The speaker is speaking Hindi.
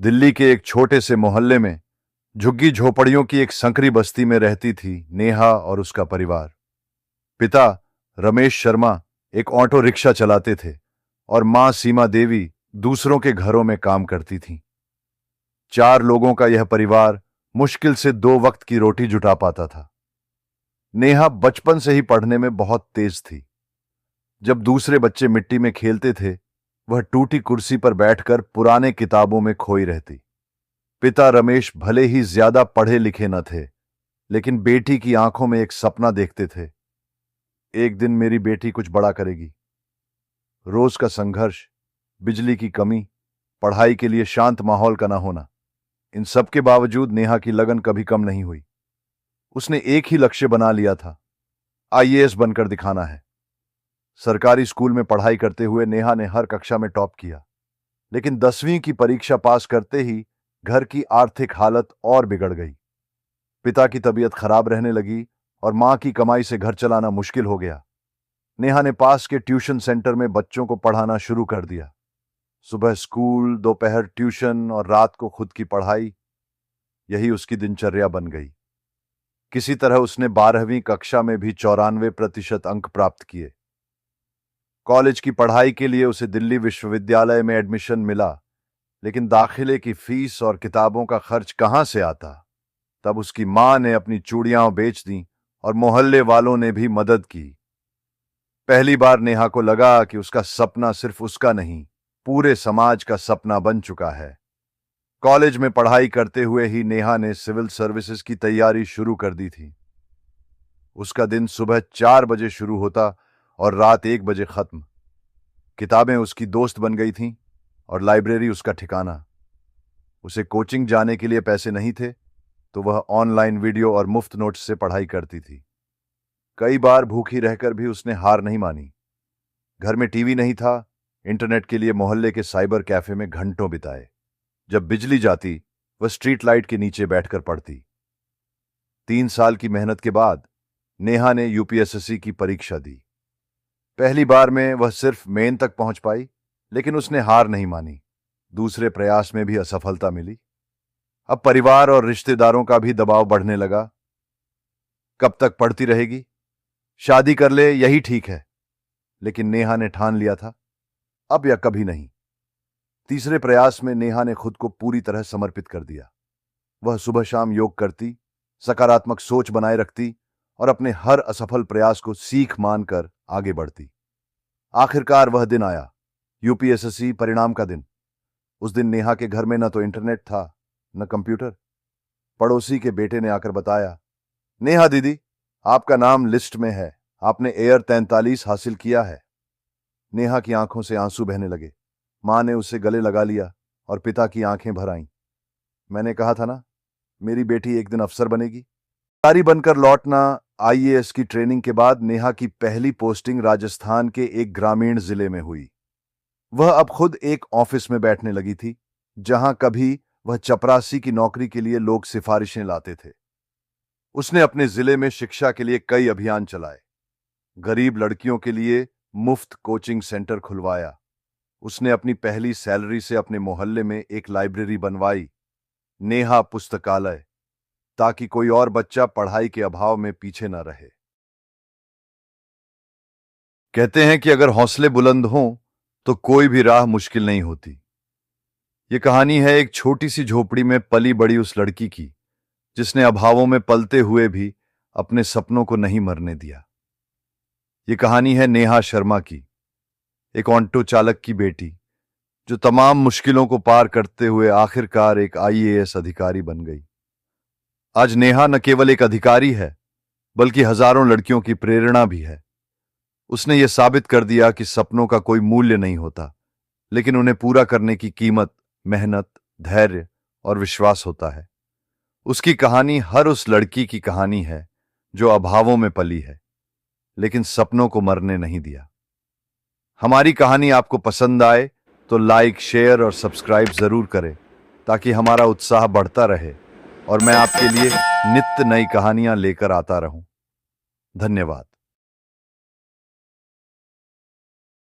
दिल्ली के एक छोटे से मोहल्ले में झुग्गी झोपड़ियों की एक संकरी बस्ती में रहती थी नेहा और उसका परिवार। पिता रमेश शर्मा एक ऑटो रिक्शा चलाते थे और मां सीमा देवी दूसरों के घरों में काम करती थीं। 4 लोगों का यह परिवार मुश्किल से 2 वक्त की रोटी जुटा पाता था। नेहा बचपन से ही पढ़ने में बहुत तेज थी। जब दूसरे बच्चे मिट्टी में खेलते थे, वह टूटी कुर्सी पर बैठकर पुराने किताबों में खोई रहती। पिता रमेश भले ही ज्यादा पढ़े लिखे न थे, लेकिन बेटी की आंखों में एक सपना देखते थे। एक दिन मेरी बेटी कुछ बड़ा करेगी। रोज का संघर्ष, बिजली की कमी, पढ़ाई के लिए शांत माहौल का न होना, इन सब के बावजूद नेहा की लगन कभी कम नहीं हुई। उसने एक ही लक्ष्य बना लिया था, आईएएस बनकर दिखाना है। सरकारी स्कूल में पढ़ाई करते हुए नेहा ने हर कक्षा में टॉप किया, लेकिन 10वीं की परीक्षा पास करते ही घर की आर्थिक हालत और बिगड़ गई। पिता की तबीयत खराब रहने लगी और मां की कमाई से घर चलाना मुश्किल हो गया। नेहा ने पास के ट्यूशन सेंटर में बच्चों को पढ़ाना शुरू कर दिया। सुबह स्कूल, दोपहर ट्यूशन और रात को खुद की पढ़ाई, यही उसकी दिनचर्या बन गई। किसी तरह उसने 12वीं कक्षा में भी 94% अंक प्राप्त किए। कॉलेज की पढ़ाई के लिए उसे दिल्ली विश्वविद्यालय में एडमिशन मिला, लेकिन दाखिले की फीस और किताबों का खर्च कहां से आता। तब उसकी मां ने अपनी चूड़ियां बेच दी और मोहल्ले वालों ने भी मदद की। पहली बार नेहा को लगा कि उसका सपना सिर्फ उसका नहीं, पूरे समाज का सपना बन चुका है। कॉलेज में पढ़ाई करते हुए ही नेहा ने सिविल सर्विसेज की तैयारी शुरू कर दी थी। उसका दिन सुबह 4 बजे शुरू होता और रात 1 बजे खत्म। किताबें उसकी दोस्त बन गई थीं और लाइब्रेरी उसका ठिकाना। उसे कोचिंग जाने के लिए पैसे नहीं थे, तो वह ऑनलाइन वीडियो और मुफ्त नोट्स से पढ़ाई करती थी। कई बार भूखी रहकर भी उसने हार नहीं मानी। घर में टीवी नहीं था, इंटरनेट के लिए मोहल्ले के साइबर कैफे में घंटों बिताए। जब बिजली जाती, वह स्ट्रीट लाइट के नीचे बैठकर पढ़ती। 3 साल की मेहनत के बाद नेहा ने यूपीएसएससी की परीक्षा दी। पहली बार में वह सिर्फ मेन तक पहुंच पाई, लेकिन उसने हार नहीं मानी। दूसरे प्रयास में भी असफलता मिली। अब परिवार और रिश्तेदारों का भी दबाव बढ़ने लगा। कब तक पढ़ती रहेगी? शादी कर ले, यही ठीक है। लेकिन नेहा ने ठान लिया था, अब या कभी नहीं। तीसरे प्रयास में नेहा ने खुद को पूरी तरह समर्पित कर दिया। वह सुबह शाम योग करती, सकारात्मक सोच बनाए रखती और अपने हर असफल प्रयास को सीख मानकर आगे बढ़ती। आखिरकार वह दिन आया, यूपीएसएससी परिणाम का दिन। उस दिन नेहा के घर में न तो इंटरनेट था, न कंप्यूटर। पड़ोसी के बेटे ने आकर बताया, नेहा दीदी, आपका नाम लिस्ट में है, आपने एयर 43 हासिल किया है। नेहा की आंखों से आंसू बहने लगे। मां ने उसे गले लगा लिया और पिता की आंखें भर आईं। मैंने कहा था ना, मेरी बेटी एक दिन अफसर बनेगी। अधिकारी बनकर लौटना। आईएएस की ट्रेनिंग के बाद नेहा की पहली पोस्टिंग राजस्थान के एक ग्रामीण जिले में हुई। वह अब खुद एक ऑफिस में बैठने लगी थी, जहां कभी वह चपरासी की नौकरी के लिए लोग सिफारिशें लाते थे। उसने अपने जिले में शिक्षा के लिए कई अभियान चलाए। गरीब लड़कियों के लिए मुफ्त कोचिंग सेंटर खुलवाया। उसने अपनी पहली सैलरी से अपने मोहल्ले में एक लाइब्रेरी बनवाई, नेहा पुस्तकालय, ताकि कोई और बच्चा पढ़ाई के अभाव में पीछे न रहे। कहते हैं कि अगर हौसले बुलंद हों तो कोई भी राह मुश्किल नहीं होती। यह कहानी है एक छोटी सी झोपड़ी में पली बड़ी उस लड़की की, जिसने अभावों में पलते हुए भी अपने सपनों को नहीं मरने दिया। यह कहानी है नेहा शर्मा की, एक ऑटो चालक की बेटी, जो तमाम मुश्किलों को पार करते हुए आखिरकार एक आईएएस अधिकारी बन गई। आज नेहा न केवल एक अधिकारी है, बल्कि हजारों लड़कियों की प्रेरणा भी है। उसने यह साबित कर दिया कि सपनों का कोई मूल्य नहीं होता, लेकिन उन्हें पूरा करने की कीमत मेहनत, धैर्य और विश्वास होता है। उसकी कहानी हर उस लड़की की कहानी है जो अभावों में पली है, लेकिन सपनों को मरने नहीं दिया। हमारी कहानी आपको पसंद आए तो लाइक, शेयर और सब्सक्राइब जरूर करें, ताकि हमारा उत्साह बढ़ता रहे और मैं आपके लिए नित्य नई कहानियां लेकर आता रहूं। धन्यवाद।